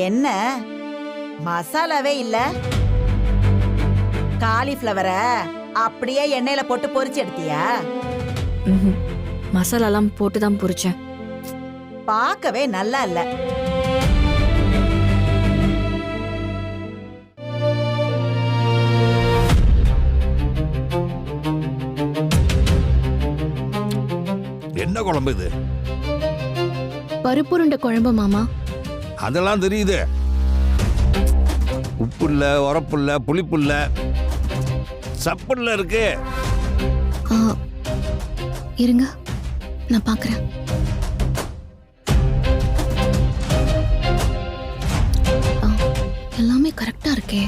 என்ன மசாலாவே இல்ல? காலிஃப்ளவரை அப்படியே எண்ணெயில போட்டு பொரிச்சு எடுத்தியா? மசாலாலாம் போட்டு தான் பொரிச்சேன். பார்க்கவே நல்லா இல்ல. என்ன குழம்பு இது? பருப்புருண்டை குழம்பு மாமா. அதெல்லாம் தெரியுது. உப்பு இல்ல, உரப்பு இல்ல, புளிப்பு இல்ல, சப்புல இருக்கு. இருங்க, நான் பாக்குறேன். எல்லாமே கரெக்டா இருக்கே.